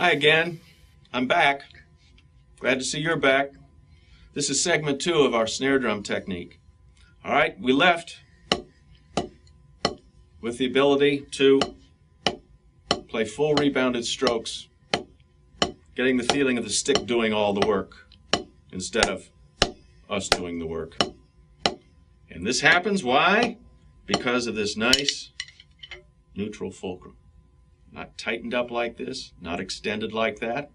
Hi again. I'm back. Glad to see you're back. This is segment 2 of our snare drum technique. All right, we left with the ability to play full rebounded strokes, getting the feeling of the stick doing all the work instead of us doing the work. And this happens, why? Because of this nice neutral fulcrum. Not tightened up like this, not extended like that,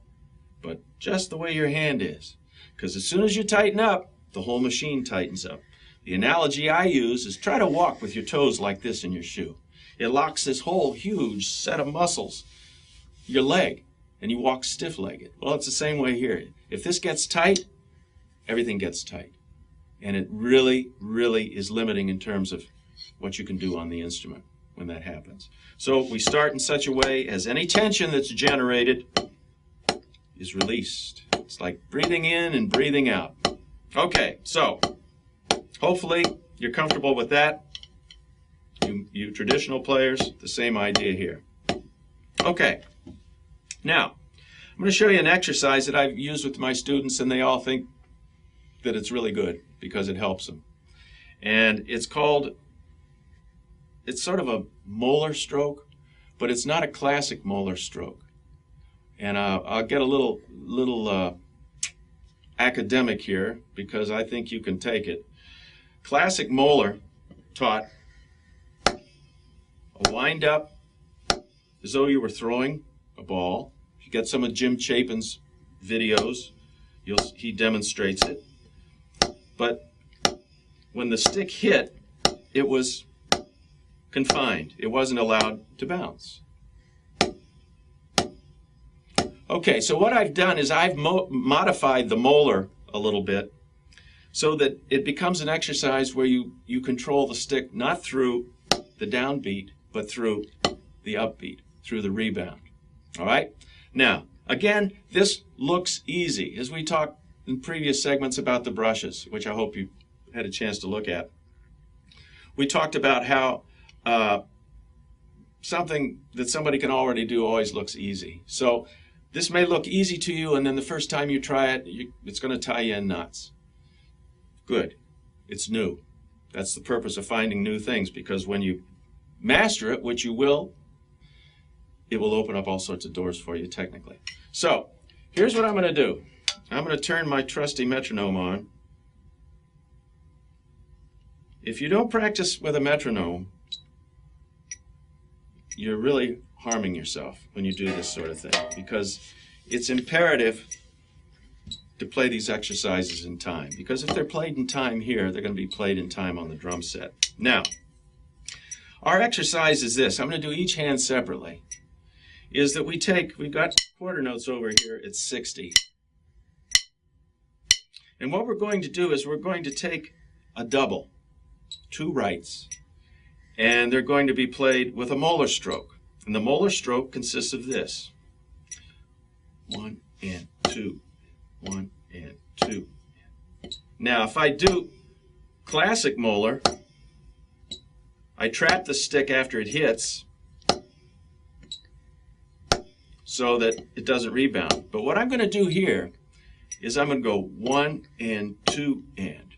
but just the way your hand is. Because as soon as you tighten up, the whole machine tightens up. The analogy I use is try to walk with your toes like this in your shoe. It locks this whole huge set of muscles, your leg, and you walk stiff-legged. Well, it's the same way here. If this gets tight, everything gets tight. And it really, really is limiting in terms of what you can do on the instrument when that happens. So we start in such a way as any tension that's generated is released. It's like breathing in and breathing out. Okay, so hopefully you're comfortable with that. You traditional players, the same idea here. Okay, now I'm going to show you an exercise that I've used with my students, and they all think that it's really good because it helps them. And it's called, it's sort of a Moeller stroke, but it's not a classic Moeller stroke. And I'll get a little academic here because I think you can take it. Classic Moeller taught a wind up as though you were throwing a ball. If you get some of Jim Chapin's videos, he demonstrates it. But when the stick hit, it was confined. It wasn't allowed to bounce. Okay, so what I've done is I've modified the Moeller a little bit so that it becomes an exercise where you control the stick not through the downbeat, but through the upbeat, through the rebound. All right? Now, again, this looks easy. As we talked in previous segments about the brushes, which I hope you had a chance to look at, we talked about how something that somebody can already do always looks easy. So this may look easy to you, and then the first time you try it, it's going to tie you in knots. Good. It's new. That's the purpose of finding new things, because when you master it, which you will, it will open up all sorts of doors for you technically. So here's what I'm going to do. I'm going to turn my trusty metronome on. If you don't practice with a metronome, you're really harming yourself when you do this sort of thing, because it's imperative to play these exercises in time, because if they're played in time here, they're going to be played in time on the drum set. Now, our exercise is this. I'm going to do each hand separately. Is that we've got quarter notes over here at 60. And what we're going to do is we're going to take a double, 2 rights, and they're going to be played with a Moeller stroke. And the Moeller stroke consists of this. 1 and 2, 1 and 2. Now, if I do classic Moeller, I trap the stick after it hits so that it doesn't rebound. But what I'm going to do here is I'm going to go 1 and 2 and.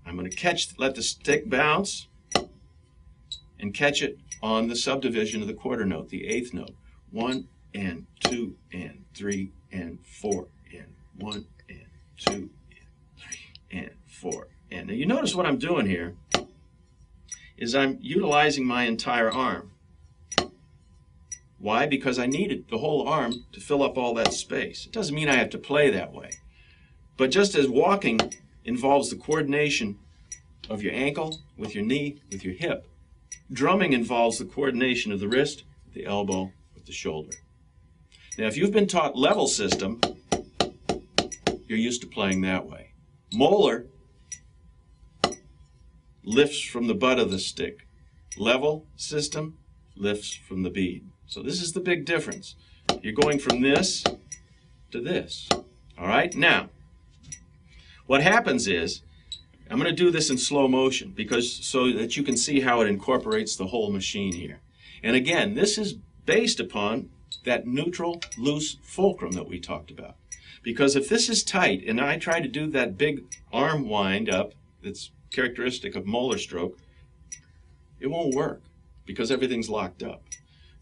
I'm going to let the stick bounce and catch it on the subdivision of the quarter note, the 8th note. 1 and 2 and 3 and 4 and 1 and 2 and 3 and 4 and. Now you notice what I'm doing here is I'm utilizing my entire arm. Why? Because I needed the whole arm to fill up all that space. It doesn't mean I have to play that way. But just as walking involves the coordination of your ankle with your knee, with your hip, drumming involves the coordination of the wrist, the elbow, with the shoulder. Now, if you've been taught level system, you're used to playing that way. Moeller lifts from the butt of the stick. Level system lifts from the bead. So this is the big difference. You're going from this to this. All right? Now, what happens is, I'm going to do this in slow motion so that you can see how it incorporates the whole machine here. And again, this is based upon that neutral, loose fulcrum that we talked about. Because if this is tight, and I try to do that big arm wind up that's characteristic of Moeller stroke, it won't work because everything's locked up.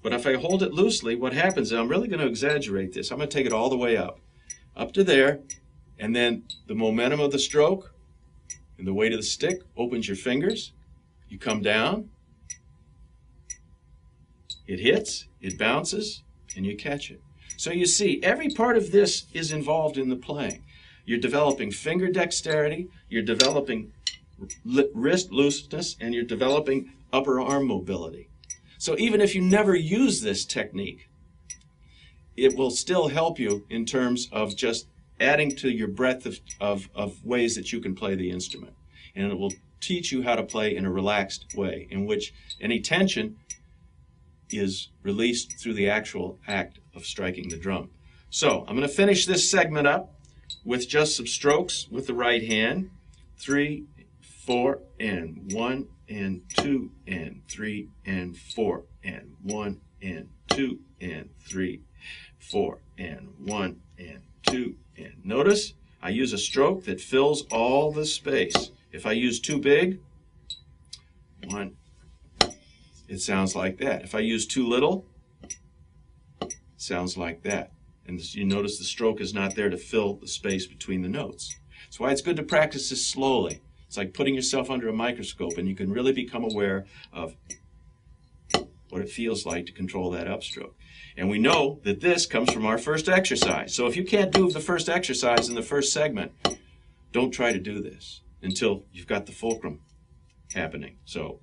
But if I hold it loosely, what happens is I'm really going to exaggerate this. I'm going to take it all the way up to there, and then the momentum of the stroke and the weight of the stick opens your fingers. You come down, it hits, it bounces, and you catch it. So you see, every part of this is involved in the playing. You're developing finger dexterity, you're developing wrist looseness, and you're developing upper arm mobility. So even if you never use this technique, it will still help you in terms of just adding to your breadth of ways that you can play the instrument. And it will teach you how to play in a relaxed way, in which any tension is released through the actual act of striking the drum. So I'm going to finish this segment up with just some strokes with the right hand. 3, 4, and 1, and 2, and 3, and 4, and 1, and 2, and 3, 4, and 1, and 2, and notice I use a stroke that fills all the space. If I use too big, 1, it sounds like that. If I use too little, it sounds like that. And you notice the stroke is not there to fill the space between the notes. That's why it's good to practice this slowly. It's like putting yourself under a microscope, and you can really become aware of what it feels like to control that upstroke. And we know that this comes from our first exercise. So if you can't do the first exercise in the first segment, don't try to do this until you've got the fulcrum happening. So,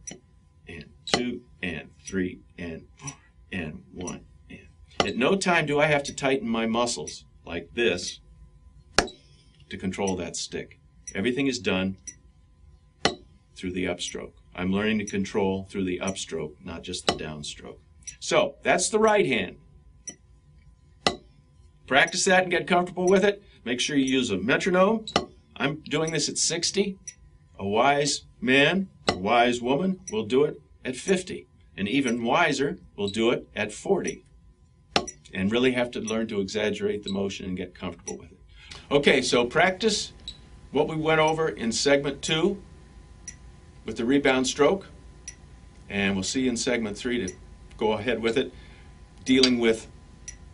and 2, and 3, and 4, and 1, and. At no time do I have to tighten my muscles like this to control that stick. Everything is done through the upstroke. I'm learning to control through the upstroke, not just the downstroke. So that's the right hand. Practice that and get comfortable with it. Make sure you use a metronome. I'm doing this at 60. A wise man, a wise woman will do it at 50. And even wiser will do it at 40. And really have to learn to exaggerate the motion and get comfortable with it. Okay, so practice what we went over in segment 2 with the rebound stroke. And we'll see you in segment 3 to go ahead with it, dealing with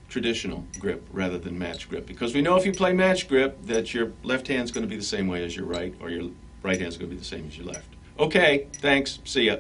traditional grip rather than match grip. Because we know if you play match grip that your left hand's going to be the same way as your right, or your right hand's going to be the same as your left. Okay, thanks. See ya.